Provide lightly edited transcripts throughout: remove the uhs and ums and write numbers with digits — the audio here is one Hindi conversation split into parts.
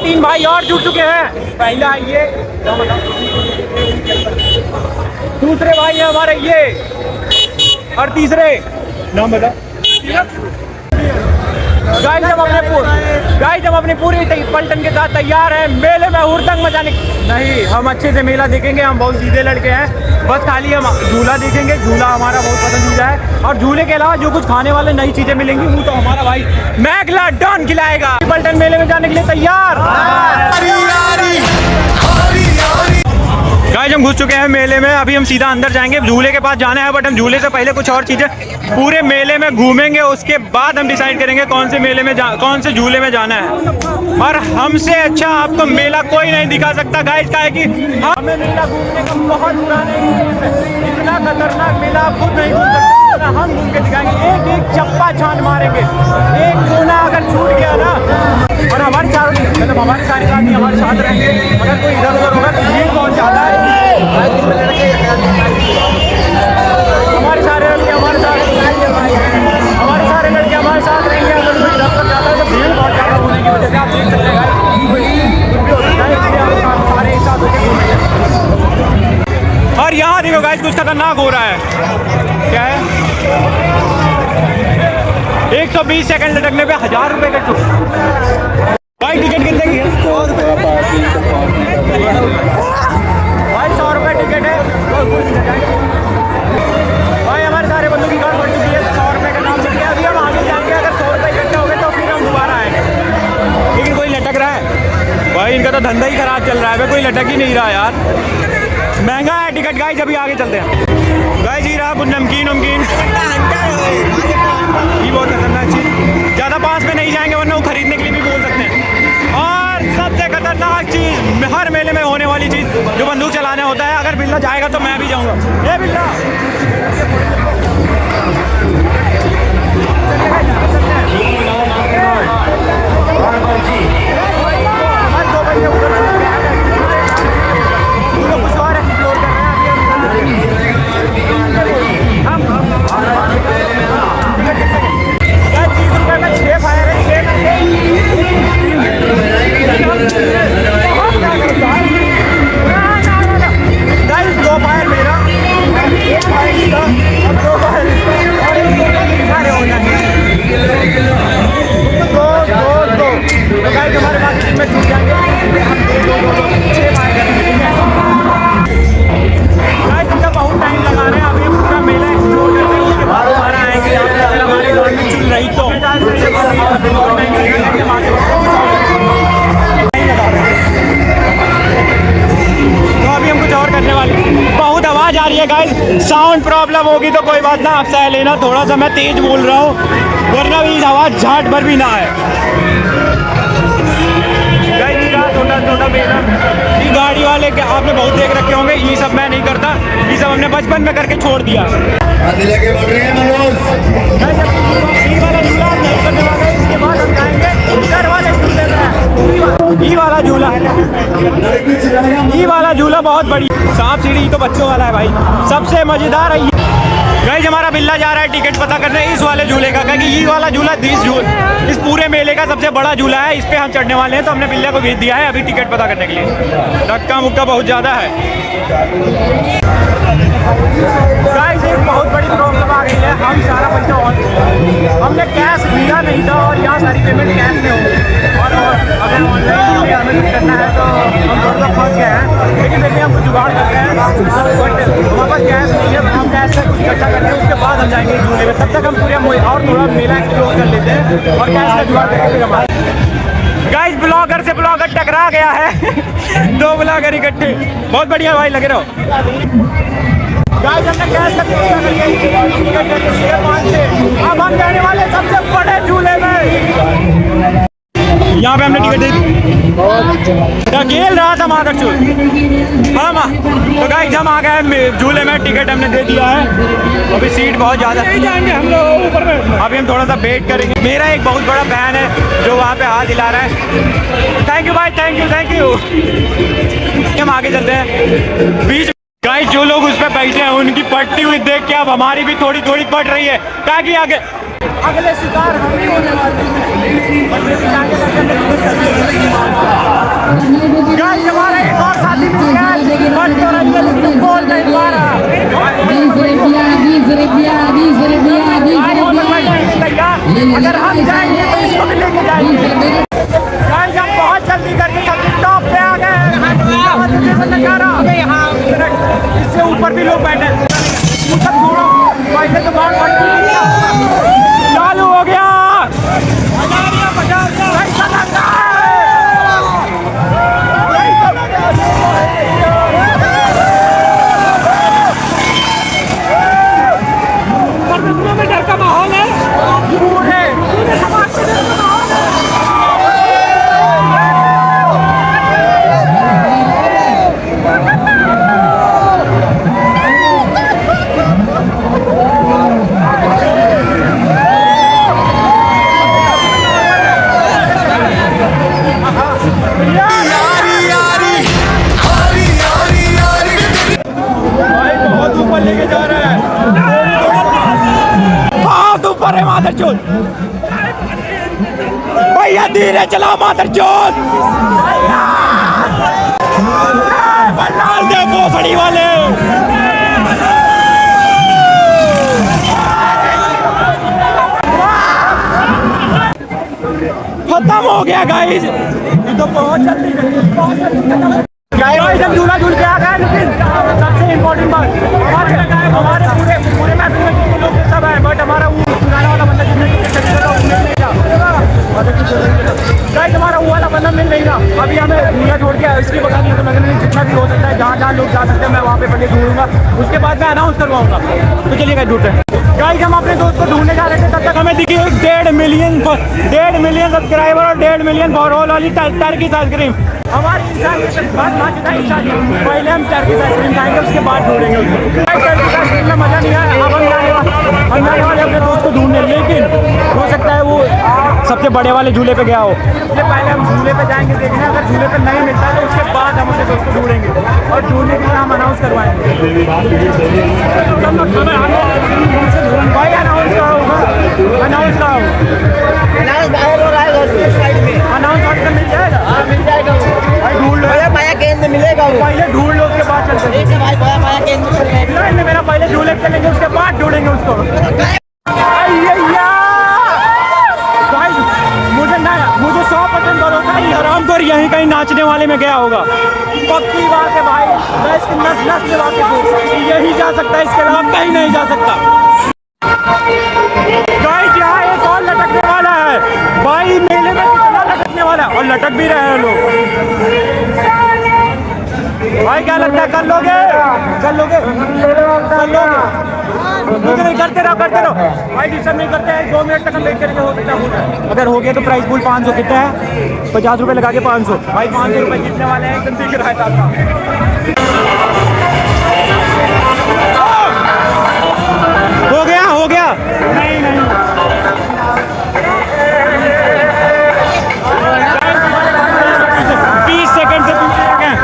3 भाई और जुड़ चुके हैं। पहला ये, दूसरे भाई है हमारे ये, और तीसरे नाम बता। गाइस हम अपनी पूरी पलटन के साथ तैयार हैं मेले में हुड़दंग मचाने। नहीं, हम अच्छे से मेला देखेंगे, हम बहुत सीधे लड़के हैं। बस खाली हम झूला देखेंगे, झूला हमारा बहुत पसंदीदा है। और झूले के अलावा जो कुछ खाने वाले नई चीजें मिलेंगी वो तो हमारा भाई मैगलाडॉन खिलाएगा। पलटन मेले में जाने के लिए तैयार। गाइस हम घुस चुके हैं मेले में, अभी हम सीधा अंदर जाएंगे। झूले के पास जाना है, बट हम झूले से पहले कुछ और चीजें पूरे मेले में घूमेंगे, उसके बाद हम डिसाइड करेंगे कौन से मेले में कौन से झूले में जाना है। और हमसे अच्छा आपको मेला कोई नहीं दिखा सकता गाइस, का है कि हमें मेला घूमने का बहुत पुराना एक्सपीरियंस है। इतना खतरनाक मेला आप खुद नहीं घूम सकते, हम घूम के दिखाएंगे। एक एक चप्पा छान मारेंगे, एक कोना अगर छूट गया ना, और हमारे चारों मतलब हमारे सारे साथी हमारे साथ रहेंगे। अगर कोई इधर उधर होगा तो भीड़ बहुत ज़्यादा है। हमारे सारे लड़के हमारे साथ रहेंगे। अगर कोई इधर उधर जाता है तो भीड़ बहुत ज़्यादा होने की वजह से आप देख सकते हैं सारे एक साथ होकर घूमेंगे। और यहाँ देखो गाइस कुछ खतरनाक हो रहा है। क्या है? 120 सेकंड लटकने पे 1000 रुपये का भाई। टिकट कितने की है? 100 रुपये भाई, 100 रुपये टिकट है भाई। हमारे सारे बंदों की कार बढ़ चुकी है, 100 रुपये का नाम चल गया। अभी हम आगे जाएंगे, अगर 100 रुपये इकट्ठे हो गए तो फिर हम दोबारा आएंगे। लेकिन कोई लटक रहा है भाई, इनका तो धंधा ही खराब चल रहा है। कोई लटक ही नहीं रहा यार, महंगा है टिकट। गाइस अभी आगे चलते हैं। गाइस ये रहा कुछ नमकीन ये बहुत खतरनाक चीज़। ज़्यादा पास में नहीं जाएंगे वरना वो खरीदने के लिए भी बोल सकते हैं। और सबसे खतरनाक चीज़, हर मेले में होने वाली चीज़, जो बंदूक चलाना होता है। अगर बिल्ला जाएगा तो मैं भी जाऊँगा। ये बिल्ला कुछ और एक्सप्लोर कर रहे हैं। अभी 30 रुपये में 6 फायर है, 6 गाइस 2 फायर मेरा, 1 फायर इसका और 2 फायर इसका, और 1 सारे हो जाएंगे। 2 तो गाइस हमारे पास इसमें छूट जाएंगे। हम 2 6 फायर करेंगे, ठीक है गाइस। इनका बहुत टाइम लगा रहे हैं। अभी पूरा मेला एक्सप्लोर करते हैं, उसके बाद हमारा आएंगे। अगर हमारी गवर्नमेंट चुन रही तो अभी हम कुछ और करने वाले। बहुत आवाज़ आ रही है गाइस, साउंड प्रॉब्लम होगी तो कोई बात ना, आप सह लेना। थोड़ा सा मैं तेज बोल रहा हूँ, वरना भी आवाज़ झाट भर भी ना है। छोटा मेला, ये गाड़ी वाले के आपने बहुत देख रखे होंगे। ये सब मैं नहीं करता, ये सब हमने बचपन में करके छोड़ दिया। ये वाला झूला हम नहीं करने वाले, इसके बाद हम जाएंगे घर वाले झूले में। ये वाला झूला बहुत बड़ी सांप सीढ़ी तो बच्चों वाला है भाई, सबसे मजेदार है। गाइस हमारा बिल्ला जा रहा है टिकट पता करने इस वाले झूले का, क्योंकि ये वाला झूला इस पूरे मेले का सबसे बड़ा झूला है। इस पे हम चढ़ने वाले हैं, तो हमने बिल्ले को भेज दिया है अभी टिकट पता करने के लिए। धक्का मुक्का बहुत ज़्यादा है गाइस। एक बहुत बड़ी प्रॉब्लम आ गई है, हम सारा पैसा हमने कैश लिया नहीं था, और यहाँ सारी पेमेंट कैश में होगी। और अगर ऑनलाइन हमें कुछ करना है तो हम थोड़ा सा फंस गए हैं। लेकिन देखिए हम कुछ जुगाड़ करते हैं, हमारे पास कैश नहीं है। हम कैश से कुछ इकट्ठा करते हैं, उसके बाद हम जाएंगे झूले में। तब तक हम पूरे और थोड़ा मेला एक्सप्लोर कर लेते हैं और कैश का जुगाड़ करके फिर हमारे। गाइस ब्लॉगर से ब्लॉगर टकरा गया है। 2 ब्लॉगर इकट्ठे, बहुत बढ़िया भाई, लगे रहो। गाइस हमने कैश का व्यवस्था करके अब हम जाने वाले सबसे बड़े झूले में। यहाँ पे हमने टिकट दे दी, ढकेल रहा था माधर चूर। हाँ तो गाइस हम आ गए झूले में, टिकट हमने दे दिया है। अभी सीट बहुत ज़्यादा है, जाएंगे हम लोग ऊपर में। अभी हम थोड़ा सा वेट करेंगे। मेरा एक बहुत बड़ा फैन है जो वहाँ पे हाथ हिला रहा है। थैंक यू भाई, थैंक यू। हम आगे चलते हैं। बीच गाइस जो लोग उस पर बैठे हैं उनकी पड़ती हुई देख के अब हमारी भी थोड़ी थोड़ी पड़ रही है, ताकि आगे अगले शिकार हम ही होने वाले हैं। गाइस हमारा एक और साथी मिल गया है, बट तो रही है लेकिन बोल नहीं पा रहा। अगर हम जाएंगे तो इसको भी लेके जाएंगे। गाइस हम बहुत जल्दी करके सबसे टॉप पे आ गए हैं। इससे ऊपर भी लोग बैठे हैं। पहले तो बहुत चालू हो गया। ऐसा लग रहा है में डर का माहौल है। बहुत ऊपर लेके जा रहा है, बहुत ऊपर है मादरचोद। भैया धीरे चलाओ मादरचोद। बल्लाल दे भोसड़ी वाले। खत्म हो गया गाइस, ये तो बहुत जल्दी गाइस हम झूला झूल के आ गए। लेकिन सबसे इम्पोर्टेंट बात हमारे पूरे मैच में लोग सब है, बट हमारा वो पुराना वाला बंदा जिसने गाइस हमारा वो वाला बंदा मिल नहीं रहा। अभी हमें झूला छोड़ के इसके बता दिया तो मैंने जितना भी हो सकता है जहाँ जहाँ लोग जा सकते हैं मैं वहाँ पे पहले ढूंढूंगा, उसके बाद मैं अनाउंस करवाऊंगा। तो चलिए गाइस ढूंढते हैं। गाइस हम अपने दोस्त को ढूंढने जा रहे थे, तब तक हमें दिखी 1.5 मिलियन सब्सक्राइबर और 1.5 मिलियन फॉलोअर वाली टर्किश आइसक्रीम। हमारी पहले हम टर्किश आइसक्रीम खाएंगे, उसके बाद ढूंढेंगे उसको। टर्किश आइसक्रीम में मजा नहीं आया। अब हम जाने वाले अपने दोस्त को ढूंढने, लेकिन हो सकता है वो सबसे बड़े वाले झूले पे गया हो, इसलिए पहले हम झूले पे जाएंगे देखने। अगर झूले पे नहीं मिलता है तो उसके बाद हम अपने दोस्त को ढूंढेंगे और ढूंढने के लिए हम अनाउंस करवाएंगे। भाई अनाउंस का होगा, अनाउंस का होगा, अनाउंस मिल जाएगा। मिल जाएगा भाई, ढूंढ लो पाया केंद्र मिलेगा, वो पहले ढूंढ लो उसके बाद चलते हैं। भाई पाया केंद्र नहीं, मेरा पहले झूले चलेंगे उसके बाद ढूंढेंगे उसको। मुझे 100% भरोसा है हराम खोर यहीं कहीं नाचने वाले में गया होगा। पक्की बात है भाई, मैं इसकी नस से वाकिफ हूँ, यही जा सकता है, इसके अलावा कहीं नहीं जा सकता। गाइस यहाँ एक और लटकने वाला है भाई, मेले में कितना लटकने वाला है, और लटक भी रहे हैं लोग। भाई क्या लगता है कर लोगे? कर लोगे? कर लोगे? कुछ नहीं, करते रहो भाई, डिस्टर्ब नहीं करते हैं। 2 मिनट तक हम वेट करेंगे, हो सकता है। अगर हो गया तो प्राइस पूल 500 कितना है? 50 रुपये लगा के 500 भाई, 500 रुपये जीतने वाले हैं एकदम सीख रहा है। हो गया नहीं 20 सेकंड से पीछे रह गए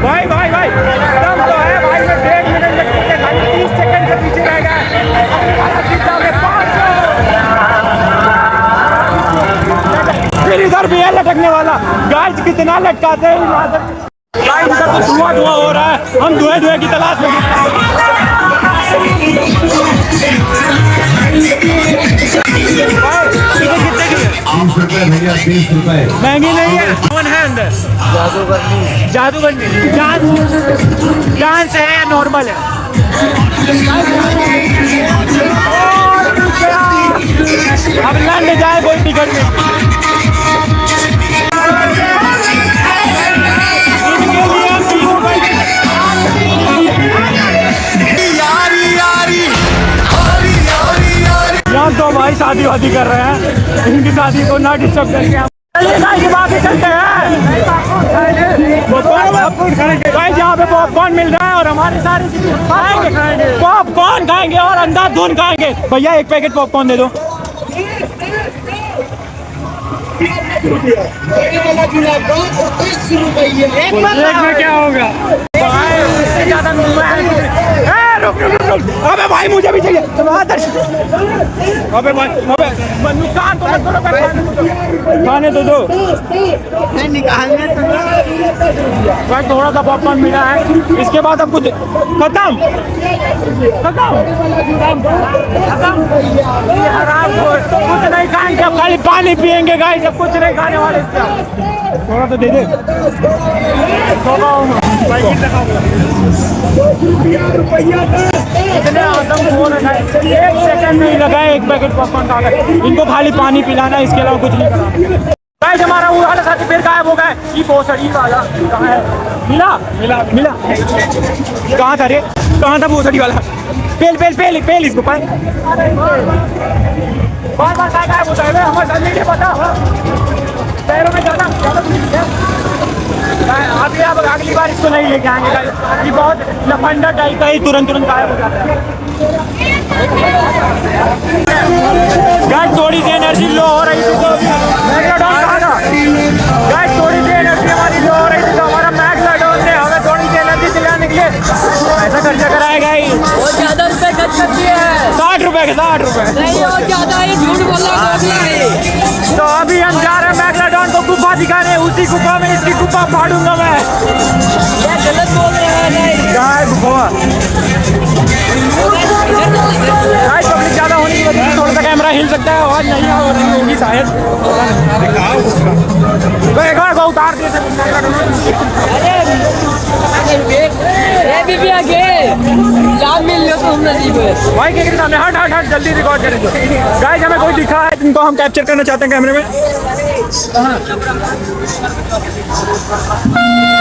भाई दम तो है भाई, मैं 1.5 मिनट लगते खाली 30 सेकंड से पीछे रह गए। फिर इधर भी है लटकने वाला। गाइस कितना लटकाते हैं गाइस, इधर तो धुआं हो रहा है, हम धुएं की तलाश में। भैया 30 रुपए महंगी नहीं है। कौन है अंदर? जादूगरनी डांस है या नॉर्मल है? अब लंड जाए कोई टिकट में। इनके लिए हम 30 रुपए यहाँ तो भाई शादी वादी कर रहे हैं, इनकी शादी को ना डिस्टर्ब करके हम चलते हैं। भाई यहाँ पे पॉपकॉर्न मिल रहा है और हमारे सारे पॉपकॉर्न खाएंगे और अंधाधुन खाएंगे। भैया एक पैकेट पॉपकॉर्न दे दो। एक में क्या होगा? उससे ज्यादा अबे भाई मुझे भी चाहिए। अबे भाई अबे नुकसान तो मत करो, खाने तो दो नहीं निकालने तो भाई। थोड़ा सा पॉपकॉर्न मिला है, इसके बाद अब कुछ खत्म खत्म खत्म। ये हराम कुछ नहीं खाएंगे, अब खाली पानी पियेंगे गाइस, जब कुछ नहीं खाने वाले। थोड़ा तो दे दे। इतने आदम फोन है, एक सेकंड नहीं लगा एक पैकेट पॉपकॉर्न खा कर। इनको खाली पानी पिलाना, इसके अलावा कुछ नहीं करना। गाइस हमारा वो वाला साथी फिर गायब हो गया। ये भोसड़ी वाला कहाँ है? मिला मिला मिला कहाँ था रे? कहाँ था भोसड़ी वाला? पेल पेल पेल पेल इसको पाए। बार बार गायब होता है, हमें नहीं पता। पैरों में जाना अभी, अब अगली बार इसको नहीं लेके आएंगे। ये बहुत लफंडा टाइप का ही तुरंत गायब हो जाता है। गाइस थोड़ी सी एनर्जी लो हो रही थी तो गाइस थोड़ी सी एनर्जी हमारी लो हो रही थी तो हमारा मैग्नाडोन ने हमें थोड़ी सी एनर्जी दिलाने के लिए ऐसा खर्चा कराएगा ही। बहुत ज्यादा रुपए खर्च कर दिए हैं। 60 रुपए के 60 रुपए नहीं और ज्यादा है, झूठ बोला है। तो अभी हम जा रहे हैं मैग्नाडोन को गुफा दिखाने। उसी गुफा में इसकी गुफा फाड़ूंगा मैं। ये गलत बोल रहे हैं। नहीं क्या गुफा पब्लिक ज्यादा होने की वजह से थोड़ा सा कैमरा हिल सकता है, आवाज नहीं हो रही होगी शायद। को उतार दिए थे। अरे आगे जाम मिल लो तो हम नसीब है भाई के सामने हट हट हट जल्दी रिकॉर्ड करेंगे। गाइस हमें कोई दिखा है जिनको हम कैप्चर करना चाहते हैं कैमरे में।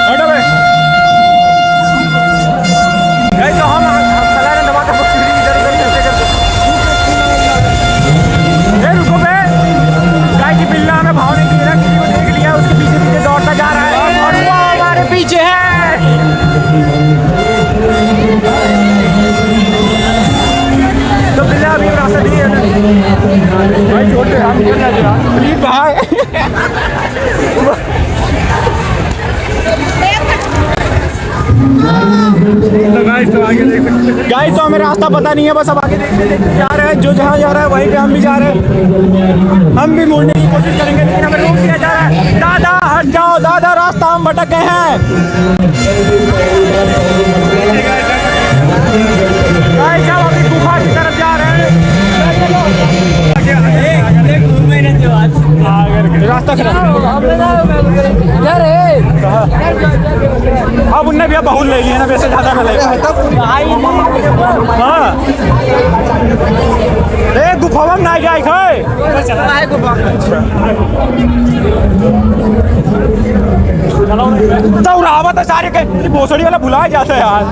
हटो भाई। गाइस तो हम कलर दबा के बुक सीढ़ी इधर रुको बे। गाइस की बिल्ला हमें भावने की तरह किसी को देख लिया, उसके पीछे पीछे दौड़ता जा रहा है और वो हमारे पीछे है। तो बिल्ला अभी रास्ता दिए भाई, छोटे हम प्लीज भाई। गाइस तो हमें रास्ता पता नहीं है, बस अब आगे देखते जा रहे हैं। जो जहाँ जा रहा है वहीं पे हम भी जा रहे हैं। हम भी मुड़ने की कोशिश करेंगे लेकिन हमें रोक दिया जा रहा है। दादा हट जाओ दादा, रास्ता हम भटक गए हैं। गाइस हम अभी गुफा की तरफ जा रहे हैं। रास्ता खराब। अब उनने भी अब बहुत ले लिया ना, वैसे ज्यादा मिलेगा। हाँ गुफा में ना जाए खाए तो सारे भोसड़ी वाला भुला जाता है यार।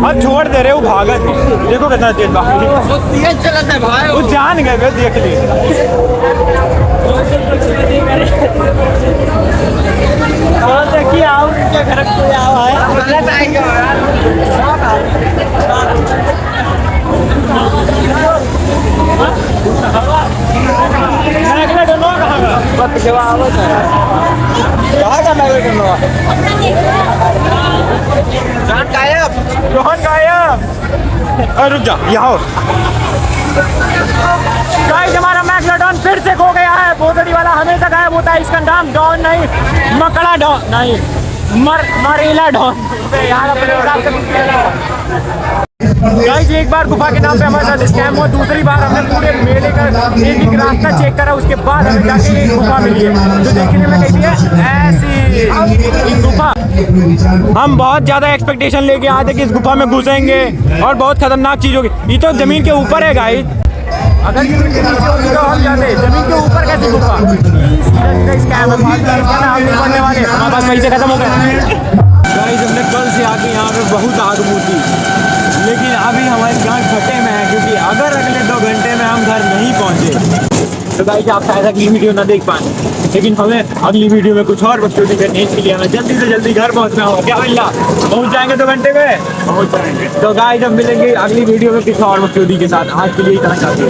अब छोड़ दे रहे वो भागत। देखो कितना तेज चलता है भाई, वो जान गए वे देख ली। देखिए आओ उनके घर कोई आओ है। रोहन गायब। रुक जा यहाँ। गाइस हमारा मैग्नाडोन फिर से खो गया है। भोसड़ी वाला हमेशा गायब होता है। इसका नाम डॉन नहीं, मकड़ा डॉन नहीं, मरेला डॉन। गाइस एक बार गुफा के नाम पे हमारे साथ स्कैम हुआ, दूसरी बार हमने पूरे मेले का एक एक रास्ता चेक करा, उसके बाद हमें जाके एक गुफा मिली है जो देखने में कैसी है ऐसी गुफा। हम बहुत ज्यादा एक्सपेक्टेशन लेके आए थे कि इस गुफा में घुसेंगे और बहुत खतरनाक चीज होगी। ये तो जमीन के ऊपर है गाइस, अगर जमीन के नीचे होती तो हम जाते, जमीन के ऊपर कैसे गुफा? स्कैम है, हम नहीं पढ़ने वाले, हमारे पास पैसे खत्म हो गए। गाइस हमने कल से आके यहाँ पे बहुत आग मूती, लेकिन अभी हमारी गांठ फटे में है क्योंकि अगर अगले 2 घंटे में हम घर नहीं पहुंचे तो गाइस आप शायद अगली वीडियो ना देख पाए, लेकिन हमें अगली वीडियो में कुछ और बकचोदी करनी है, इसके लिए हमें जल्दी से जल्दी घर पहुंचना होगा। क्या बिल्ला पहुंच जाएंगे 2 घंटे में? पहुंच जाएंगे। तो गाइस हम मिलेंगे अगली वीडियो में किसी और बकचोदी के साथ। आज के लिए इतना काफी है।